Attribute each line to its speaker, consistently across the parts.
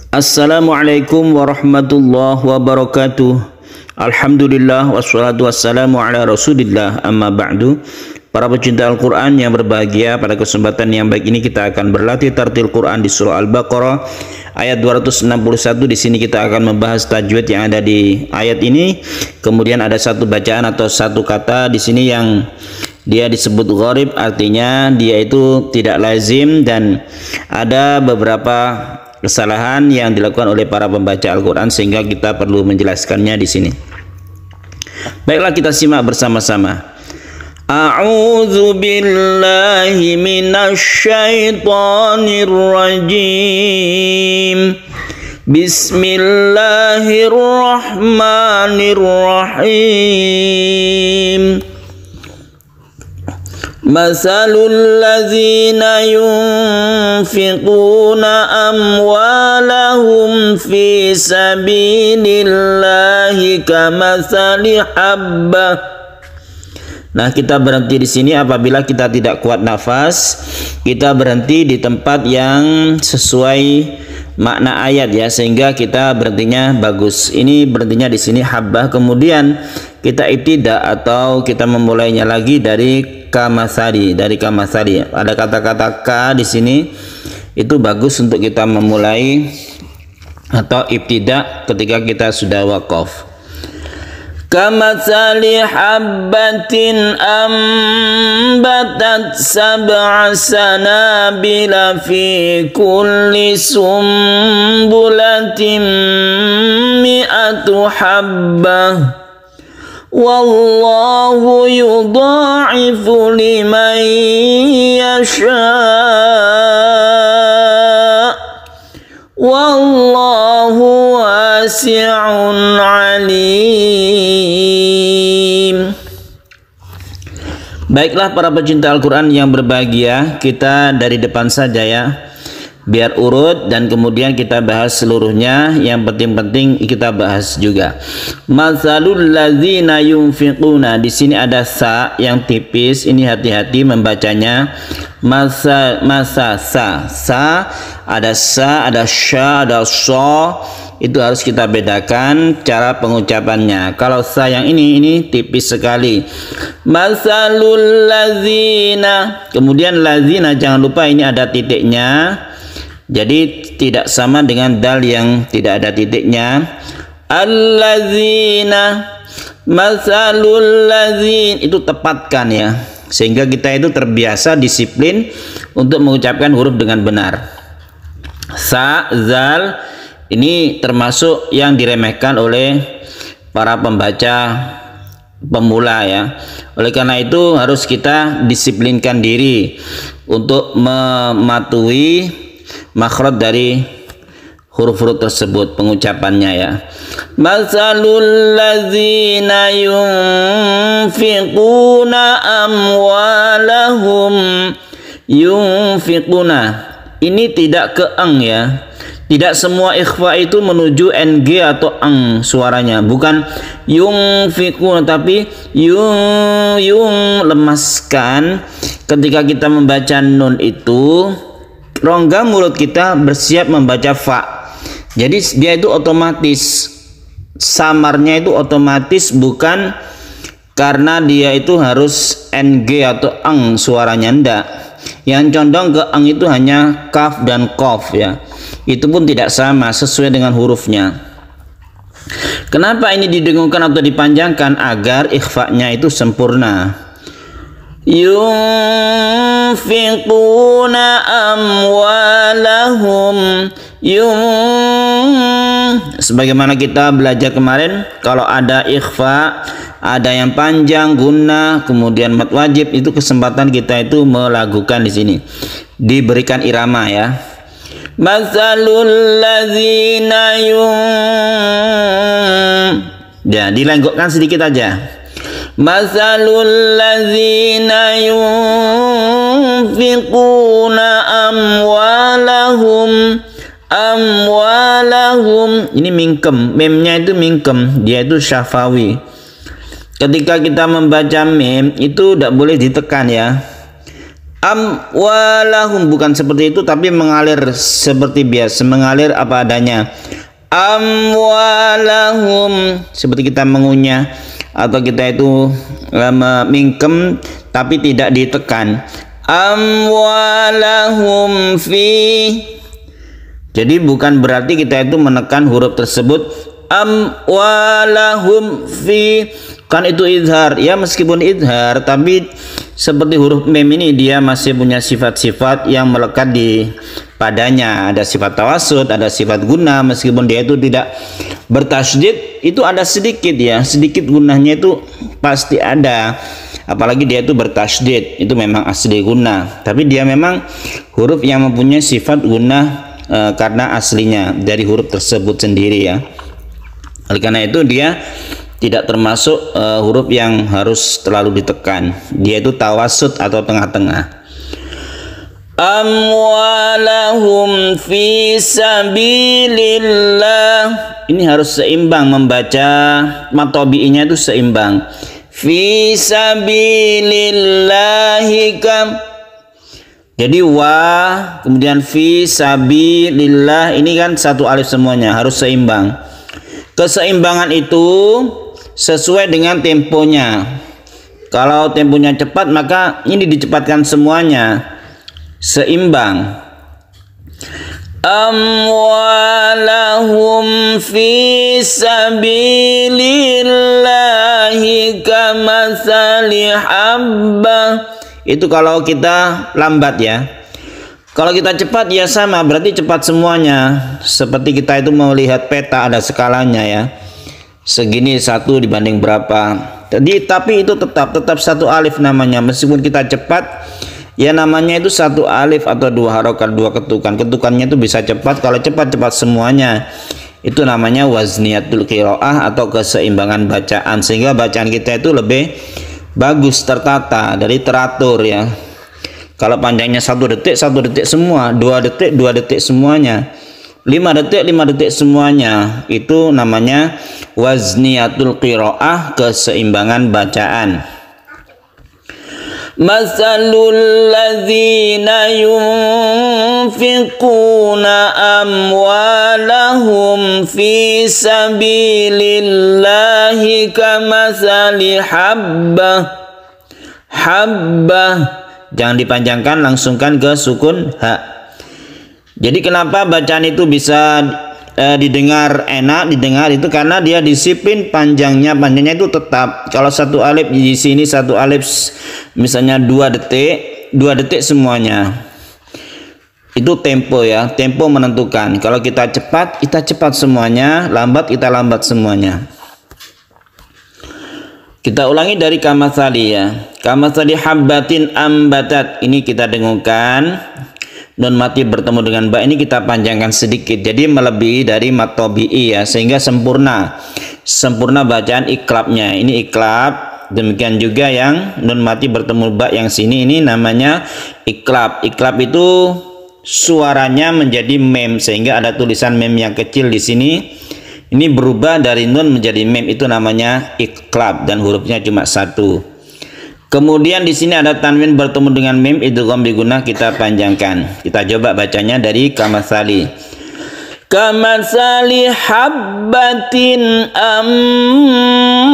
Speaker 1: Assalamualaikum warahmatullahi wabarakatuh. Alhamdulillah wassalatu wassalamu ala rasulillah, amma ba'du. Para pecinta Al-Quran yang berbahagia, pada kesempatan yang baik ini kita akan berlatih tartil Quran di surah Al-Baqarah ayat 261. Di sini kita akan membahas tajwid yang ada di ayat ini. Kemudian ada satu bacaan atau satu kata di sini yang dia disebut gharib, artinya dia itu tidak lazim, dan ada beberapa kesalahan yang dilakukan oleh para pembaca Al-Quran sehingga kita perlu menjelaskannya di sini. Baiklah, kita simak bersama-sama. A'udzu billahi minasyaitonir rajim. Bismillahirrahmanirrahim. Masalul ladzina yunfiquna amwalahum fi sabilillahi kamathali habbah. Nah, kita berhenti di sini. Apabila kita tidak kuat nafas, kita berhenti di tempat yang sesuai makna ayat ya, sehingga kita berhentinya bagus. Ini berhentinya di sini habbah, kemudian kita ibtida atau kita memulainya lagi dari kamathali. Dari kamathali ada kata-kata ka di sini, itu bagus untuk kita memulai atau ibtida ketika kita sudah waqaf. Kamathali habbatin ambatat sab'a sanabila fi kulli sumbulatin mi'atu habbah. Wallahu yudha'ifu liman yasha'. Wallahu wasi'un alim. Baiklah para pecinta Al-Quran yang berbahagia, kita dari depan saja ya, biar urut, dan kemudian kita bahas seluruhnya. Yang penting-penting kita bahas juga. Masalul ladzina yunfiquna, di sini ada sa yang tipis, ini hati-hati membacanya. Sa, ada sa, ada sya, ada so, itu harus kita bedakan cara pengucapannya. Kalau sa yang ini tipis sekali. Masalul ladzina, kemudian ladzina jangan lupa ini ada titiknya, jadi tidak sama dengan dal yang tidak ada titiknya. Alladzina, masalul ladzin, itu tepatkan ya, sehingga kita itu terbiasa disiplin untuk mengucapkan huruf dengan benar. Sa, zal, ini termasuk yang diremehkan oleh para pembaca pemula ya. Oleh karena itu harus kita disiplinkan diri untuk mematuhi makhraj dari huruf-huruf tersebut, pengucapannya ya. Masalul ladzina yunfiquna amwalahum, yunfiquna, ini tidak ke eng ya. Tidak semua ikhfa itu menuju ng atau eng suaranya, bukan yunfiquna, tapi yung lemaskan. Ketika kita membaca nun itu, rongga mulut kita bersiap membaca fa. Jadi dia itu otomatis, samarnya itu otomatis, bukan karena dia itu harus ng atau eng suaranya, ndak. Yang condong ke eng itu hanya kaf dan qaf ya. Itu pun tidak sama, sesuai dengan hurufnya. Kenapa ini didengungkan atau dipanjangkan? Agar ikhfa-nya itu sempurna. Yunfiquna amwalahum, sebagaimana kita belajar kemarin, kalau ada ikhfa, ada yang panjang, gunnah, kemudian mat wajib, itu kesempatan kita itu melakukan di sini, diberikan irama ya. Masalul ladzina ya, dilenggokkan sedikit aja. Masalul ladzina yunfiquna amwalahum, ini mingkem, memnya itu mingkem, dia itu syafawi. Ketika kita membaca mem itu tidak boleh ditekan ya, Amwalahum, bukan seperti itu, tapi mengalir seperti biasa, mengalir apa adanya. Amwalahum, seperti kita mengunyah atau kita itu memingkem tapi tidak ditekan. Amwalahum fi, jadi bukan berarti kita itu menekan huruf tersebut. Amwalahum fi, kan itu idhar ya, meskipun idhar tapi seperti huruf mem ini dia masih punya sifat-sifat yang melekat di padanya. Ada sifat tawasud, ada sifat guna, meskipun dia itu tidak bertasydid, itu ada sedikit ya, sedikit gunahnya itu pasti ada. Apalagi dia itu bertasydid, itu memang asli guna, tapi dia memang huruf yang mempunyai sifat guna karena aslinya dari huruf tersebut sendiri ya. Oleh karena itu dia tidak termasuk huruf yang harus terlalu ditekan. Dia itu tawasud atau tengah-tengah. Amwalahum fi sabilillah, ini harus seimbang membaca, matobi'inya itu seimbang. Fi sabilillahi kam, jadi wa kemudian fi sabilillah, ini kan satu alif semuanya, harus seimbang. Keseimbangan itu sesuai dengan temponya. Kalau temponya cepat maka ini dicepatkan semuanya, seimbang. Amwalahum fi sabilillahi kamathali habbah, itu kalau kita lambat ya. Kalau kita cepat ya sama, berarti cepat semuanya. Seperti kita itu melihat peta, ada skalanya ya. Segini satu dibanding berapa. Jadi tapi itu tetap satu alif namanya. Meskipun kita cepat, ya namanya itu satu alif atau dua harokat, dua ketukan. Ketukannya itu bisa cepat. Kalau cepat semuanya, itu namanya wazniyatul qiraah atau keseimbangan bacaan. Sehingga bacaan kita itu lebih bagus, tertata, dari teratur ya. Kalau panjangnya 1 detik semua, 2 detik semuanya, 5 detik semuanya, itu namanya wazniyatul qiraah, keseimbangan bacaan. Masalul ladzina yunfiquna amwalahum fi sabilillahi kamathali habbah. Jangan dipanjangkan, langsungkan ke sukun ha. Jadi kenapa bacaan itu bisa didengar enak, didengar itu karena dia disiplin panjangnya itu tetap. Kalau satu alif di sini, satu alif misalnya 2 detik semuanya. Itu tempo ya, tempo menentukan. Kalau kita cepat semuanya, lambat kita lambat semuanya. Kita ulangi dari kamathali ya. Kamathali habbatin ambatat, ini kita dengungkan. Nun mati bertemu dengan ba, ini kita panjangkan sedikit. Jadi melebihi dari matobi'i ya, sehingga sempurna bacaan iklabnya. Ini iklab. Demikian juga yang nun mati bertemu ba yang sini, ini namanya iklab. Iklab itu suaranya menjadi mem, sehingga ada tulisan mem yang kecil di sini. Ini berubah dari nun menjadi mem, itu namanya iklab dan hurufnya cuma 1. Kemudian di sini ada tanwin bertemu dengan mem, idgham bigunnah, kita panjangkan. Kita coba bacanya dari kamathali. Kamathali habbatin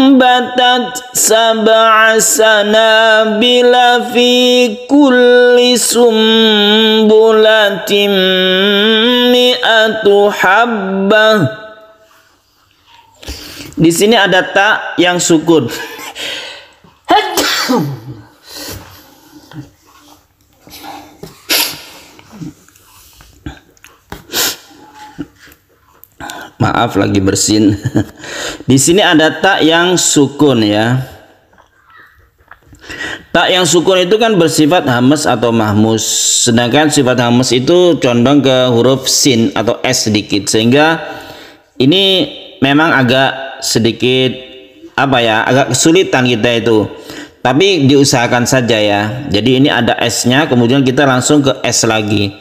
Speaker 1: ambatat sab'a sanabila fi kulli sumbulatin mi'atu habbah. Di sini ada ta yang sukun. Maaf lagi bersin. Di sini ada ta yang sukun ya. Ta yang sukun itu kan bersifat hamas atau mahmus. Sedangkan sifat hamas itu condong ke huruf sin atau s sedikit, sehingga ini memang agak sedikit agak kesulitan kita itu, tapi diusahakan saja ya. Jadi ini ada s-nya, kemudian kita langsung ke s lagi.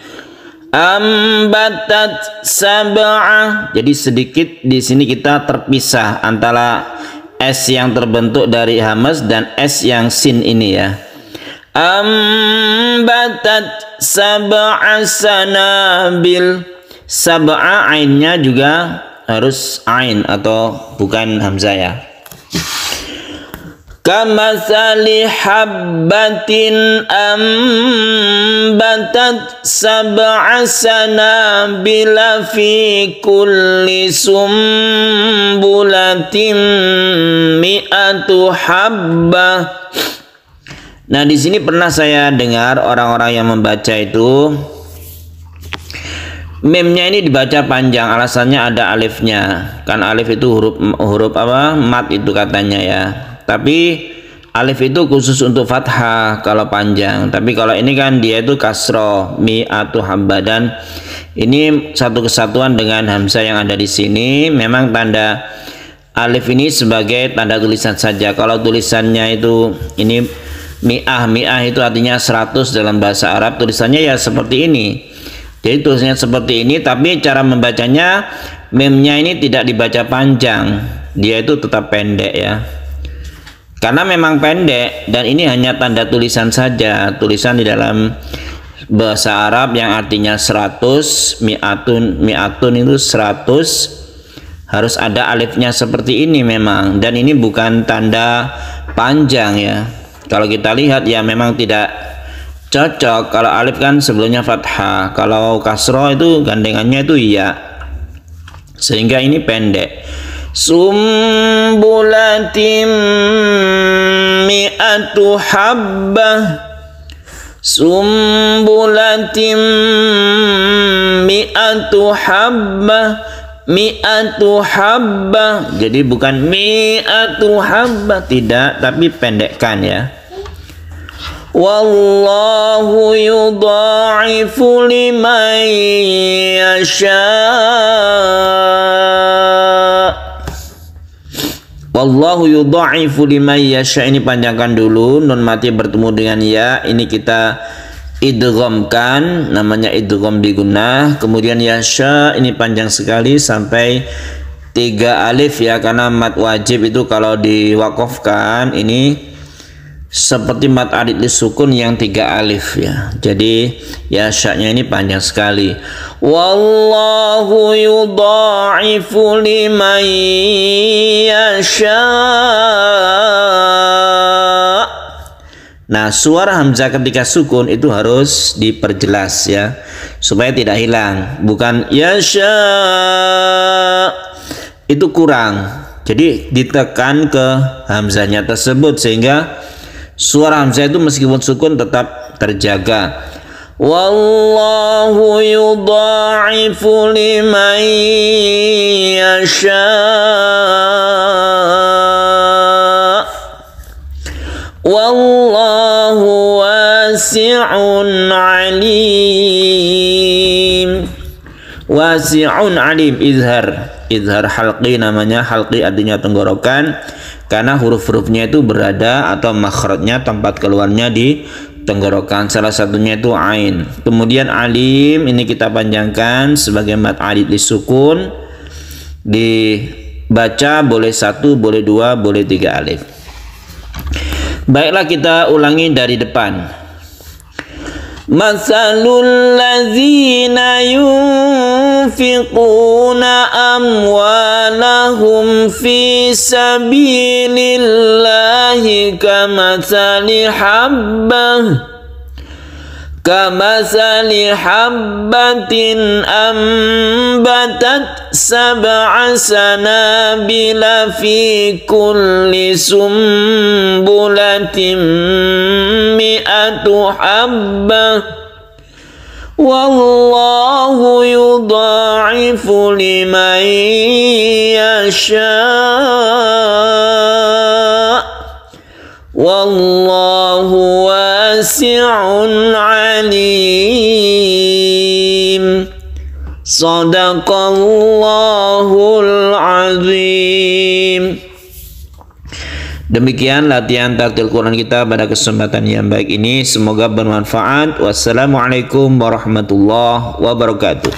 Speaker 1: Ambatat sab'ah. Jadi sedikit di sini kita terpisah antara s yang terbentuk dari hamas dan s yang sin ini ya. ambatat sab'a sanabil. Sab'a ainnya juga harus ain atau bukan hamzah ya. Kamatsali habbatin ambatat sab'a sanabila fi kulli sumbulatin mi'atu habbah. Nah, di sini pernah saya dengar orang-orang yang membaca itu memnya ini dibaca panjang, alasannya ada alifnya. Kan alif itu huruf apa? Mat itu katanya ya. Tapi alif itu khusus untuk fathah kalau panjang. Tapi kalau ini kan dia itu kasroh, mi'atu habba, dan ini satu kesatuan dengan hamzah yang ada di sini. Memang tanda alif ini sebagai tanda tulisan saja. Kalau tulisannya itu ini mi'ah itu artinya 100 dalam bahasa Arab, tulisannya ya seperti ini. Jadi tulisannya seperti ini, tapi cara membacanya memnya ini tidak dibaca panjang, dia itu tetap pendek ya. Karena memang pendek dan ini hanya tanda tulisan saja, tulisan di dalam bahasa Arab yang artinya 100, mi'atun itu 100, harus ada alifnya seperti ini memang, dan ini bukan tanda panjang ya. Kalau kita lihat ya memang tidak cocok. Kalau alif kan sebelumnya fathah, kalau kasroh itu gandengannya itu ya, sehingga ini pendek. Sumbulatim mi'atu habbah, sumbulatim mi'atu habbah, mi'atu habbah. Jadi bukan mi'atu habbah, tidak, tapi pendekkan ya. Wallahu yudha'ifu liman yasha'. Wallahu yudha'ifu liman yasha, ini panjangkan dulu, nun mati bertemu dengan ya, ini kita idghamkan, namanya idgham bi gunnah. Kemudian yasha ini panjang sekali sampai 3 alif ya, karena mat wajib itu kalau diwakafkan ini seperti mat adid lisukun yang 3 alif ya. Jadi yasha-nya ini panjang sekali. Wallahu yudha'ifu liman yasha. Nah, suara hamzah ketika sukun itu harus diperjelas ya, supaya tidak hilang. Bukan yasha, itu kurang. Jadi ditekan ke hamzahnya tersebut sehingga suara hamzah itu meskipun sukun tetap terjaga. Wallahu yudha'ifu liman yasha. Wallahu wasi'un alim. Wasi'un alim, izhar halqi namanya. Halqi artinya tenggorokan, karena huruf-hurufnya itu berada atau makhrajnya tempat keluarnya di tenggorokan, salah satunya itu ain. Kemudian alim ini kita panjangkan sebagai mat adid lisukun, dibaca boleh 1, boleh 2, boleh 3 alif. Baiklah, kita ulangi dari depan. Masalul ladzina yunfiquna amwalahum fi sabilillahi kamatsali habbatin ambatat sab'a sanabila fi kulli sumbulatin mi'atu habbah. Wallahu yudha'ifu liman yasha'. Wallahu wasi'un alim. Sadaqallahul azim. Demikian latihan tartil Quran kita pada kesempatan yang baik ini, semoga bermanfaat. Wassalamualaikum warahmatullahi wabarakatuh.